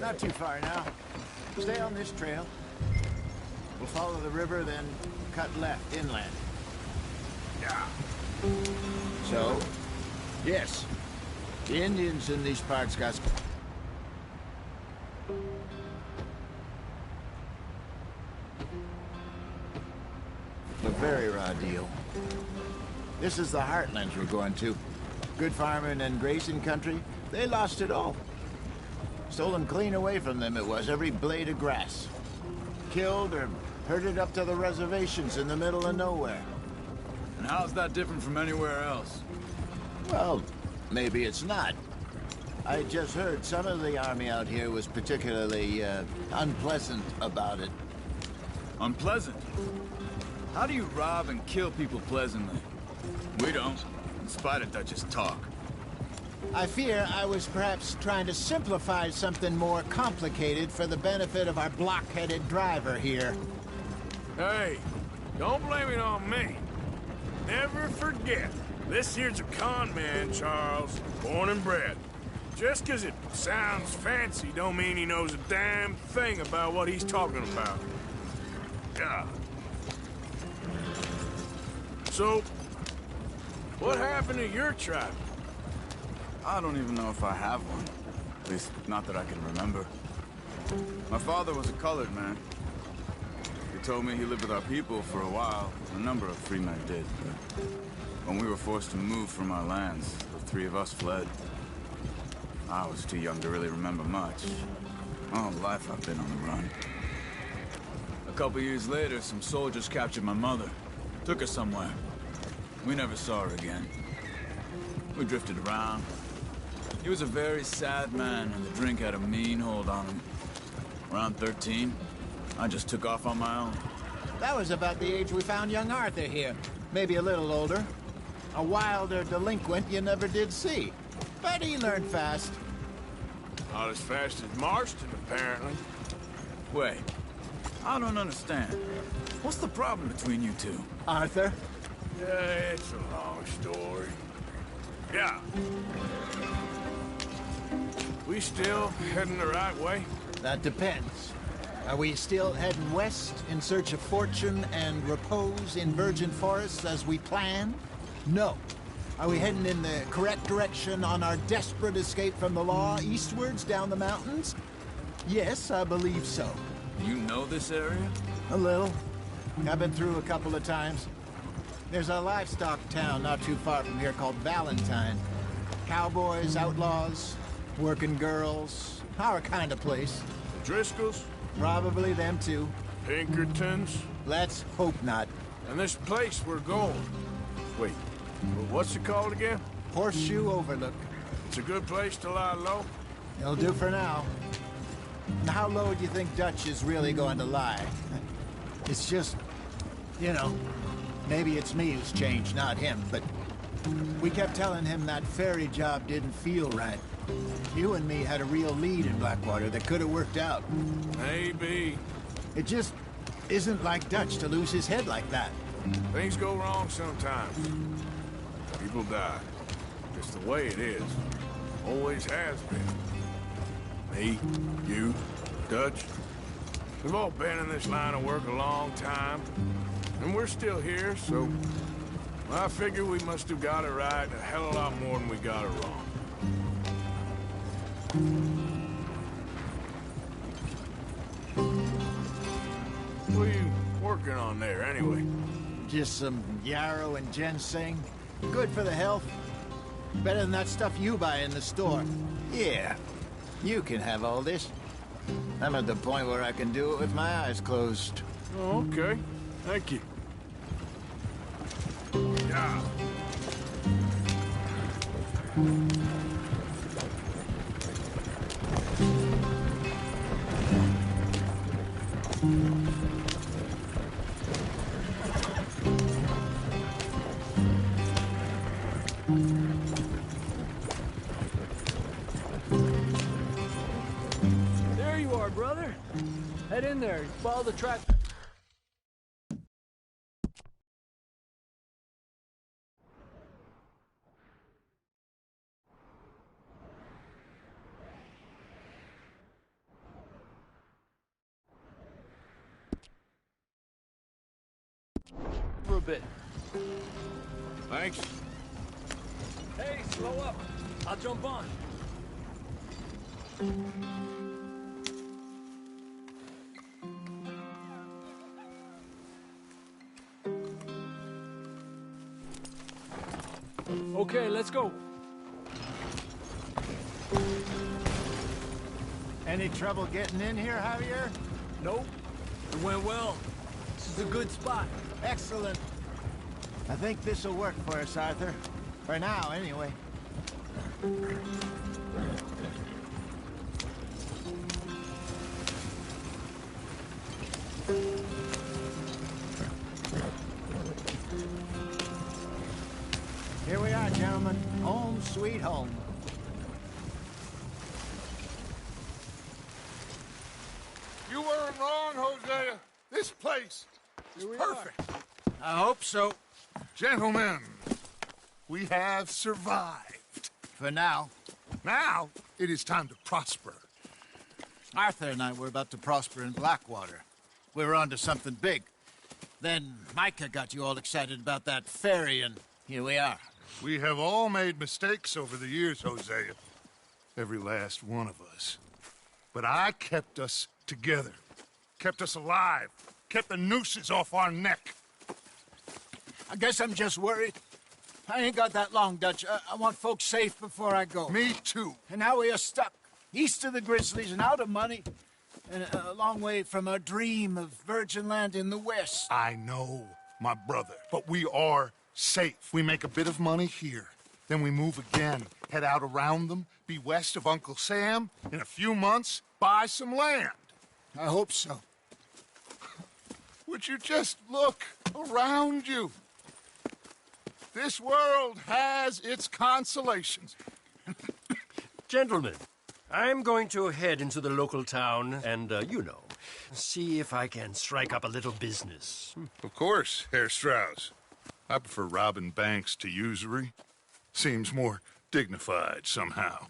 Not too far now. Stay on this trail. We'll follow the river, then cut left inland. Yeah. So, yes, the Indians in these parts got... a very raw deal. This is the heartlands we're going to. Good farming and grazing country, they lost it all. Stolen clean away from them it was, every blade of grass. Killed or herded up to the reservations in the middle of nowhere. And how's that different from anywhere else? Well, maybe it's not. I just heard some of the army out here was particularly, unpleasant about it. Unpleasant? How do you rob and kill people pleasantly? We don't, in spite of Dutch's talk. I fear I was perhaps trying to simplify something more complicated for the benefit of our block-headed driver here. Hey, don't blame it on me. Never forget, this here's a con man, Charles, born and bred. Just 'cause it sounds fancy don't mean he knows a damn thing about what he's talking about. Yeah. So, what happened to your tribe? I don't even know if I have one. At least, not that I can remember. My father was a colored man. He told me he lived with our people for a while. A number of free men did, but when we were forced to move from our lands, the three of us fled. I was too young to really remember much. All life I've been on the run. A couple years later, some soldiers captured my mother. Took her somewhere. We never saw her again. We drifted around. He was a very sad man, and the drink had a mean hold on him. Around 13, I just took off on my own. That was about the age we found young Arthur here. Maybe a little older. A wilder delinquent you never did see. But he learned fast. Not as fast as Marston, apparently. Wait, I don't understand. What's the problem between you two? Arthur? Yeah, it's a long story. Yeah. We still heading the right way? That depends. Are we still heading west in search of fortune and repose in virgin forests as we planned? No. Are we heading in the correct direction on our desperate escape from the law eastwards down the mountains? Yes, I believe so. Do you know this area? A little. I've been through a couple of times. There's a livestock town not too far from here called Valentine. Cowboys, outlaws, working girls, our kind of place. Driscolls? Probably them too. Pinkertons? Let's hope not. And this place we're going. Wait, what's it called again? Horseshoe Overlook. It's a good place to lie low? It'll do for now. And how low do you think Dutch is really going to lie? It's just, you know, maybe it's me who's changed, not him, but we kept telling him that ferry job didn't feel right. You and me had a real lead in Blackwater that could have worked out. Maybe. It just isn't like Dutch to lose his head like that. Things go wrong sometimes. People die. It's the way it is. Always has been. Me, you, Dutch. We've all been in this line of work a long time. And we're still here, so... I figure we must have got it right a hell of a lot more than we got it wrong. What are you working on there, anyway? Just some yarrow and ginseng. Good for the health. Better than that stuff you buy in the store. Yeah, you can have all this. I'm at the point where I can do it with my eyes closed. Oh, okay. Thank you. Yeah. There you are, brother. Head in there. Follow the track. bit. Thanks. Hey, slow up. I'll jump on. Okay, let's go. Any trouble getting in here, Javier? Nope. It went well. This is a good spot. Excellent. I think this'll work for us, Arthur. For now, anyway. Here we are, gentlemen. Home sweet home. You weren't wrong, Hosea. This place is perfect. I hope so. Gentlemen, we have survived. For now. Now, it is time to prosper. Arthur and I were about to prosper in Blackwater. We were onto something big. Then Micah got you all excited about that ferry, and here we are. We have all made mistakes over the years, Hosea. Every last one of us. But I kept us together. Kept us alive. Kept the nooses off our neck. I guess I'm just worried. I ain't got that long, Dutch. I want folks safe before I go. Me too. And now we are stuck, east of the Grizzlies and out of money, and a long way from our dream of virgin land in the west. I know, my brother, but we are safe. We make a bit of money here. Then we move again, head out around them, be west of Uncle Sam. In a few months, buy some land. I hope so. Would you just look around you? This world has its consolations. Gentlemen, I'm going to head into the local town and, see if I can strike up a little business. Of course, Herr Strauss. I prefer robbing banks to usury. Seems more dignified somehow.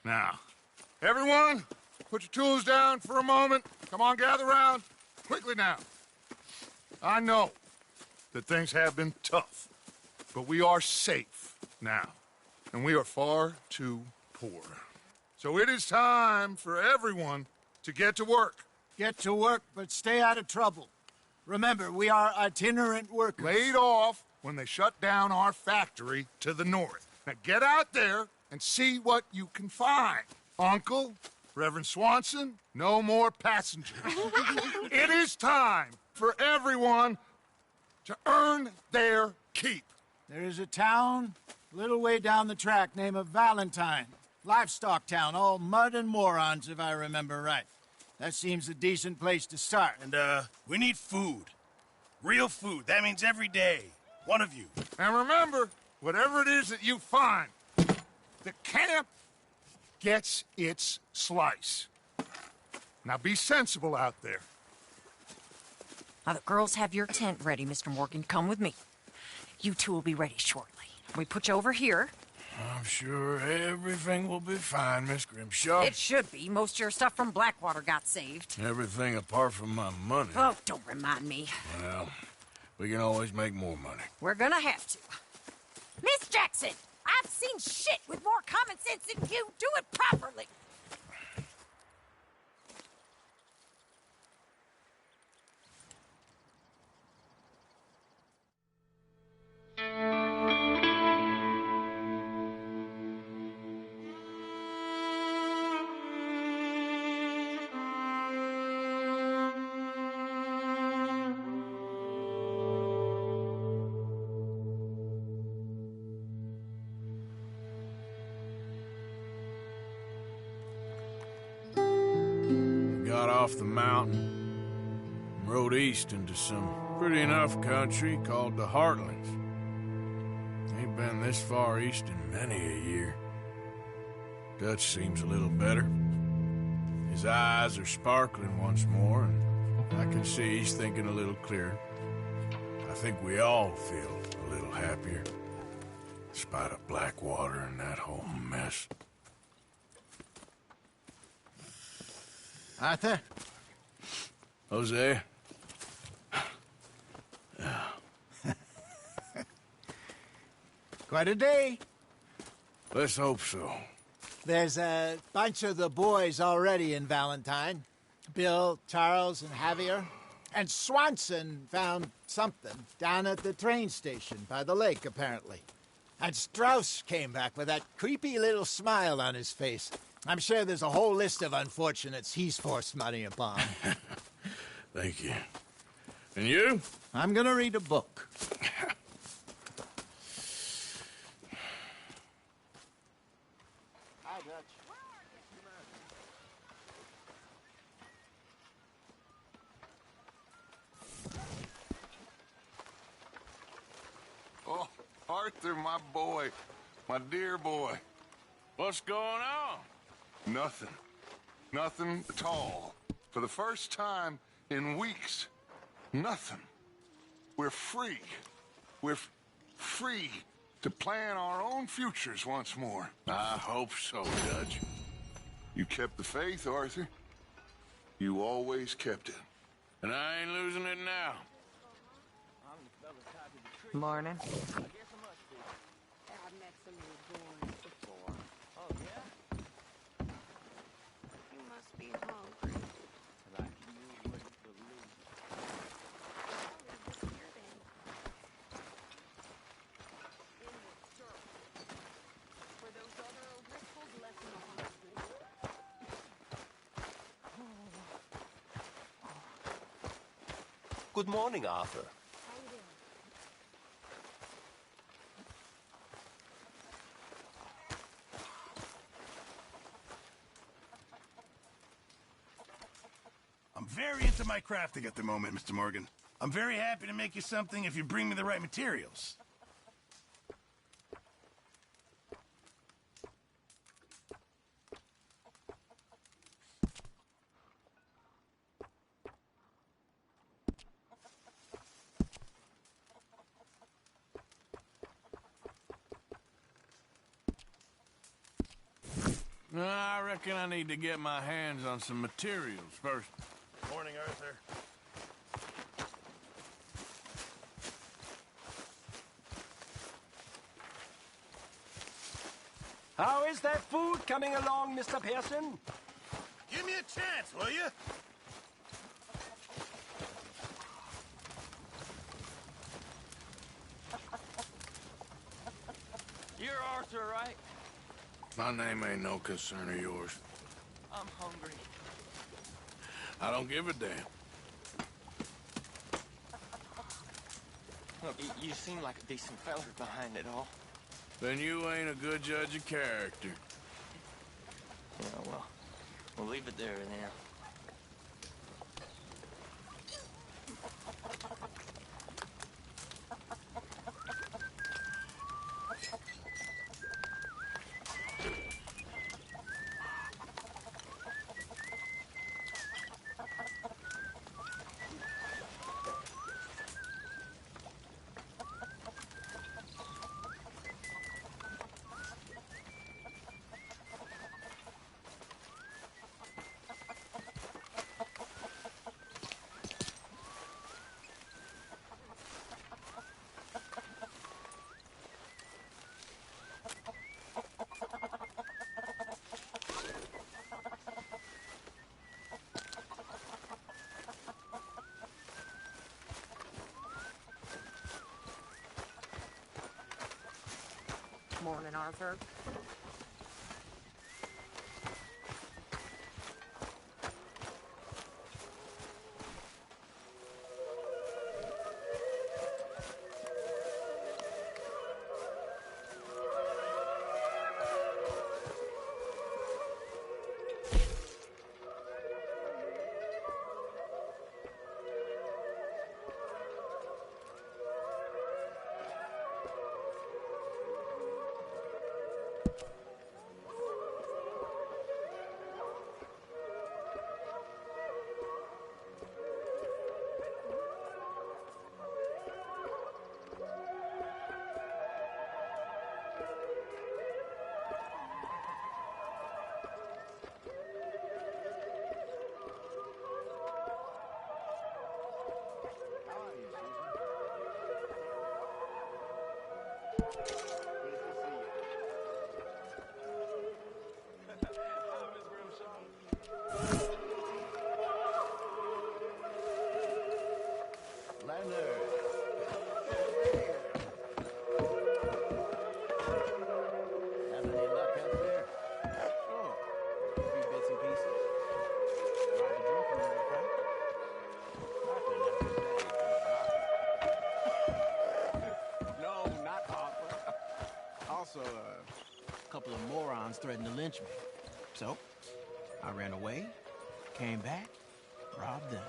Now, everyone, put your tools down for a moment. Come on, gather round. Quickly now. I know that things have been tough, but we are safe now, and we are far too poor. So it is time for everyone to get to work. Get to work, but stay out of trouble. Remember, we are itinerant workers. Laid off when they shut down our factory to the north. Now get out there and see what you can find. Uncle, Reverend Swanson, no more passengers. It is time for everyone to earn their keep. There is a town a little way down the track named Valentine. Livestock town, all mud and morons, if I remember right. That seems a decent place to start. And, we need food. Real food. That means every day. One of you. And remember, whatever it is that you find, the camp gets its slice. Now be sensible out there. Now, the girls have your tent ready, Mr. Morgan. Come with me. You two will be ready shortly. We put you over here. I'm sure everything will be fine, Miss Grimshaw. It should be. Most of your stuff from Blackwater got saved. Everything apart from my money. Oh, don't remind me. Well, we can always make more money. We're gonna have to. Miss Jackson, I've seen shit with more common sense than you. Do it properly. Got off the mountain and rode east into some pretty enough country called the Heartlands. Ain't been this far east in many a year. Dutch seems a little better. His eyes are sparkling once more, and I can see he's thinking a little clearer. I think we all feel a little happier, in spite of Blackwater and that whole mess. Arthur? Jose? Quite a day. Let's hope so. There's a bunch of the boys already in Valentine. Bill, Charles, and Javier. And Swanson found something down at the train station by the lake, apparently. And Strauss came back with that creepy little smile on his face. I'm sure there's a whole list of unfortunates he's forced money upon. Thank you. And you? I'm gonna read a book. Hi, Dutch. Oh, Arthur, my boy. My dear boy. What's going on? Nothing. Nothing at all. For the first time in weeks, nothing. We're free. We're free to plan our own futures once more. I hope so, Judge. You kept the faith, Arthur. You always kept it. And I ain't losing it now. Morning. I've met some of your boys before. Oh, yeah? You must be hungry. Like you wouldn't believe. Oh, let's hear then. In the dirt. For those other O'Driscolls left in the hospital. Good morning, Arthur. How you doing? I'm very into my crafting at the moment, Mr. Morgan. I'm very happy to make you something if you bring me the right materials. I reckon I need to get my hands on some materials first. Morning, Arthur. How is that food coming along, Mr. Pearson? Give me a chance, will you? You're Arthur, right? My name ain't no concern of yours. I'm hungry. I don't give a damn. Look, you seem like a decent fella behind it all. Then you ain't a good judge of character. Yeah, well, we'll leave it there then. Morning, Arthur. morons threatened to lynch me. So, I ran away, came back, robbed them.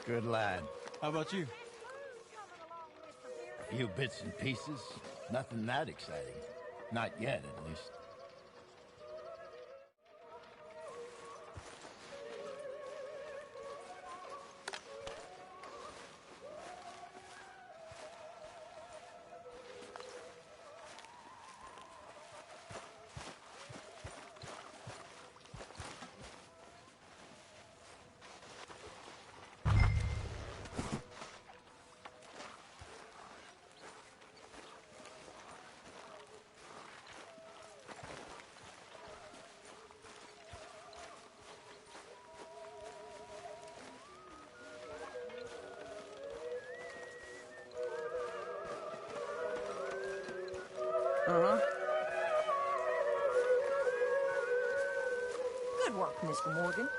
Good lad. How about you? A few bits and pieces. Nothing that exciting. Not yet, at least. Good work, Mr. Morgan.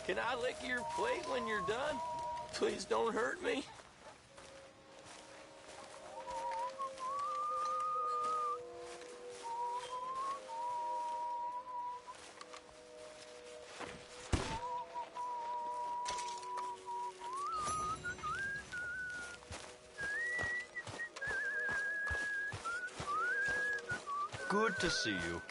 Can I lick your plate when you're done? Please don't hurt me. Good to see you.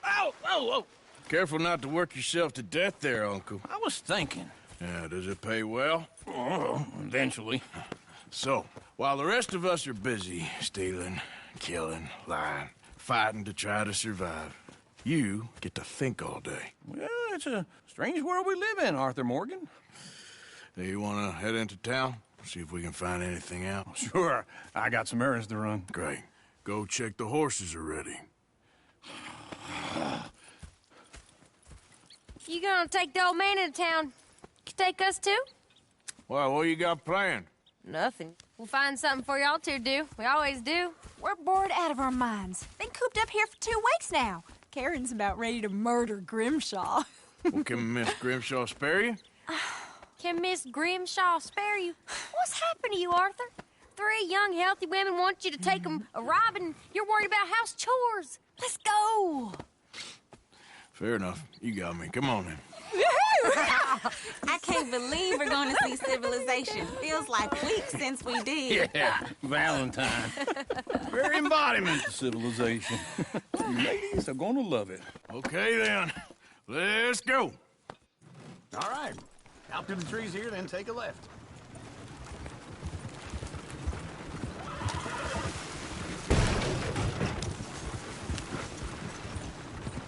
Ow! Oh, oh! Careful not to work yourself to death there, Uncle. I was thinking. Yeah, does it pay well? Oh, eventually. So, while the rest of us are busy stealing, killing, lying, fighting to try to survive, you get to think all day. Well, it's a strange world we live in, Arthur Morgan. Do you want to head into town? See if we can find anything out? Sure. I got some errands to run. Great. Go check the horses are ready. You gonna take the old man into town? You take us too? Well, what you got planned? Nothing. We'll find something for y'all to do. We always do. We're bored out of our minds. Been cooped up here for 2 weeks now. Karen's about ready to murder Grimshaw. Well, can Miss Grimshaw spare you? Can Miss Grimshaw spare you? What's happened to you, Arthur? 3 young, healthy women want you to take them a robbing. You're worried about house chores. Let's go. Fair enough. You got me. Come on, then. I can't believe we're going to see civilization. Feels like weeks since we did. Yeah, Valentine. Very embodiment of civilization. You ladies are going to love it. Okay, then. Let's go. All right. Out to the trees here, then take a left.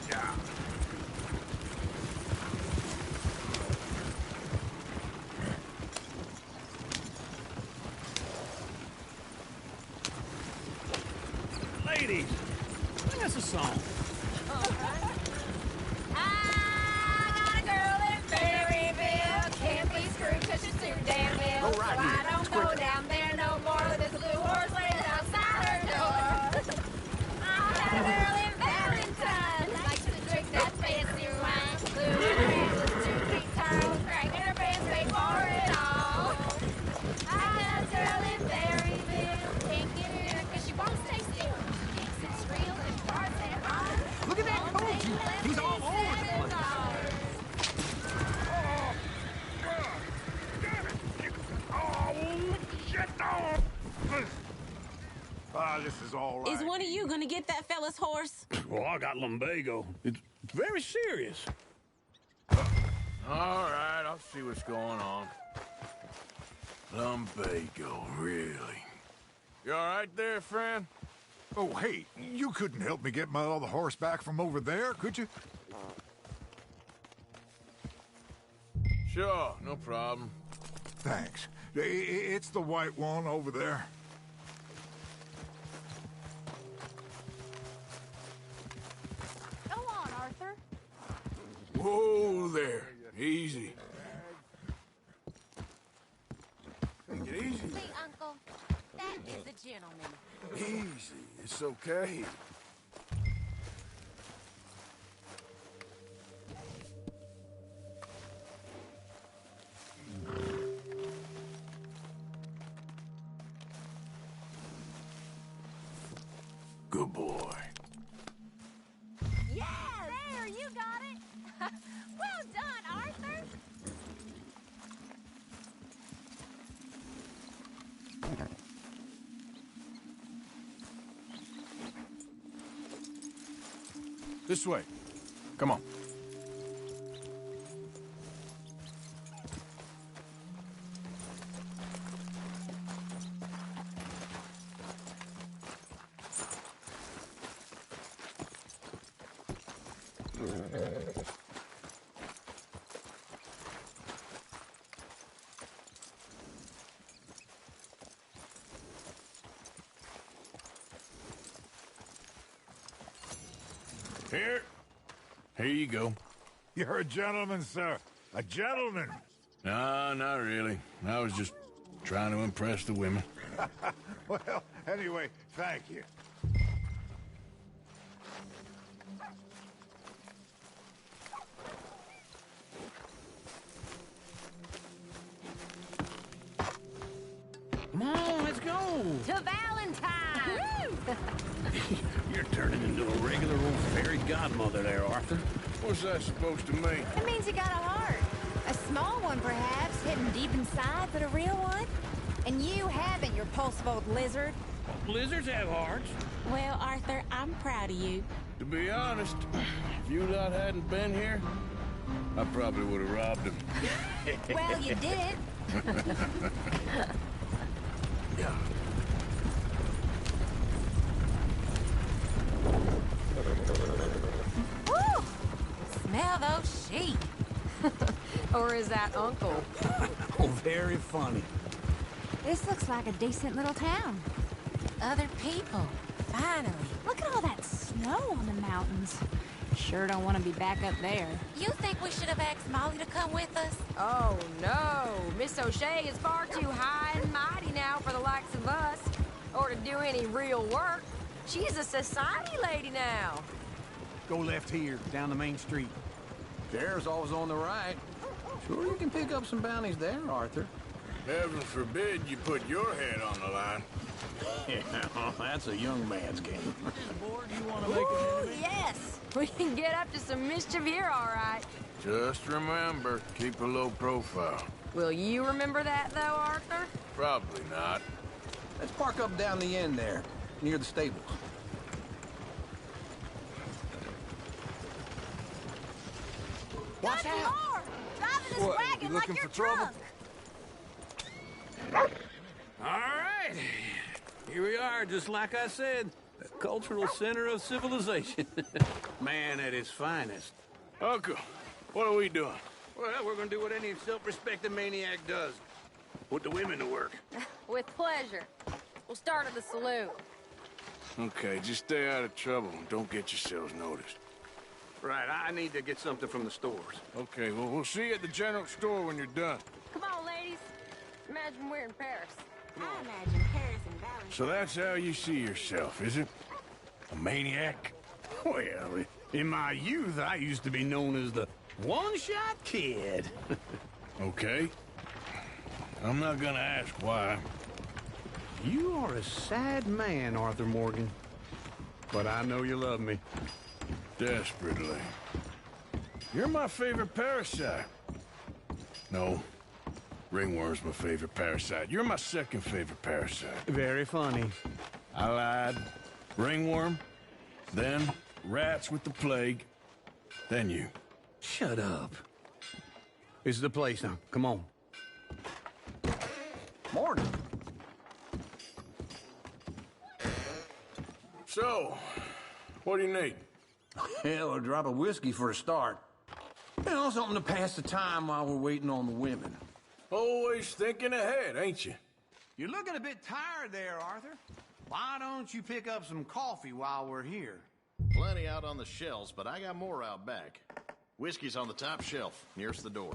Yeah. this is all right. Is one of you gonna get that fella's horse? Well, I got lumbago. It's very serious. All right, I'll see what's going on. Lumbago, really? You all right there, friend? Oh, hey, you couldn't help me get my other horse back from over there, could you? Sure, no problem. Thanks. It's the white one over there. Go on, Arthur. Whoa there. Easy. Take it easy. See, Uncle, that is a gentleman. Easy. It's okay. Good boy. Yeah, there, you got it. Well done, Arthur. This way. Come on. Here you go. You're a gentleman, sir. A gentleman. No, not really. I was just trying to impress the women. Well, anyway, thank you. Come on, let's go. To Valentine! You're turning into a regular old fairy godmother there, Arthur. What's that supposed to mean? It means you got a heart. A small one, perhaps, hidden deep inside, but a real one. And you haven't, you repulsive old lizard. Lizards have hearts. Well, Arthur, I'm proud of you. To be honest, if you lot hadn't been here, I probably would have robbed him. Well, you did. Yeah. Woo! Smell those sheep. Or is that Uncle? Oh, very funny. This looks like a decent little town. Other people. Finally. Look at all that snow on the mountains. Sure don't want to be back up there. You think we should have asked Molly to come with us? Oh, no. Miss O'Shea is far too high and mighty now for the likes of us, or to do any real work. She's a society lady now. Go left here, down the main street. There's always on the right. Sure you can pick up some bounties there, Arthur. Heaven forbid you put your head on the line. Yeah, that's a young man's game. Ooh, yes. We can get up to some mischief here, all right. Just remember, keep a low profile. Will you remember that, though, Arthur? Probably not. Let's park up down the end there, near the stables. Watch out! More! Driving this What, wagon you like looking you're for trouble? drunk. All right. Here we are, just like I said. The cultural center of civilization. Man at his finest. Uncle, what are we doing? Well, we're gonna do what any self-respecting maniac does. Put the women to work. With pleasure. We'll start at the saloon. Okay, just stay out of trouble and don't get yourselves noticed. Right, I need to get something from the stores. Okay, well, we'll see you at the general store when you're done. Come on, ladies. Imagine we're in Paris. I imagine Paris and Valentine. So that's how you see yourself, is it? A maniac? Well, in my youth, I used to be known as the one-shot kid. Okay. I'm not gonna ask why. You are a sad man, Arthur Morgan. But I know you love me. Desperately. You're my favorite parasite. No. Ringworm's my favorite parasite. You're my second favorite parasite. Very funny. I lied. Ringworm, then rats with the plague, then you. Shut up. This is the place now. Come on. Morning. So, what do you need? Hell, a drop of whiskey for a start. You know, something to pass the time while we're waiting on the women. Always thinking ahead, ain't you? You're looking a bit tired there, Arthur. Why don't you pick up some coffee while we're here? Plenty out on the shelves, but I got more out back. Whiskey's on the top shelf, nearest the door.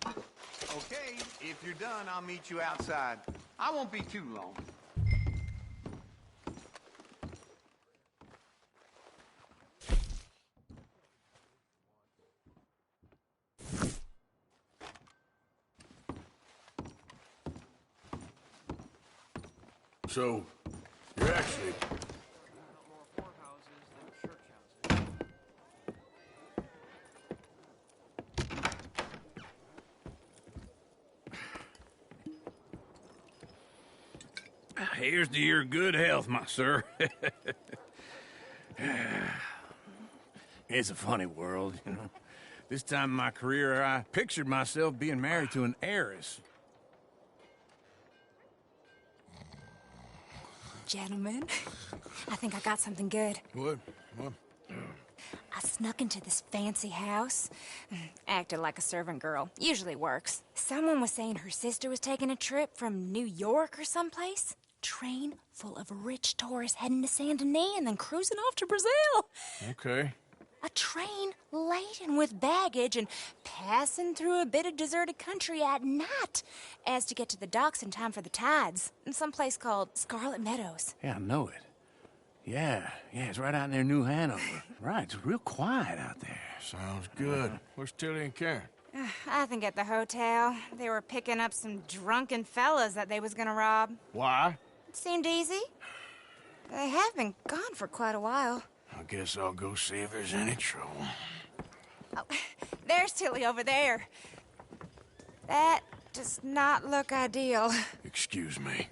Okay, if you're done, I'll meet you outside. I won't be too long. So, you're actually... Here's to your good health, my sir. It's a funny world, you know. This time in my career, I pictured myself being married to an heiress. Gentlemen, I think I got something good. What? I snuck into this fancy house. Acted like a servant girl. Usually works. Someone was saying her sister was taking a trip from New York or someplace. Train full of rich tourists heading to Saint Denis and then cruising off to Brazil. Okay. A train laden with baggage and passing through a bit of deserted country at night as to get to the docks in time for the tides in some place called Scarlet Meadows. Yeah, I know it. Yeah, it's right out near New Hanover. Right, it's real quiet out there. Sounds good. Where's Tilly and Karen? I think at the hotel. They were picking up some drunken fellas that they was gonna rob. Why? It seemed easy. They have been gone for quite a while. I guess I'll go see if there's any trouble. Oh, there's Tilly over there. That does not look ideal. Excuse me.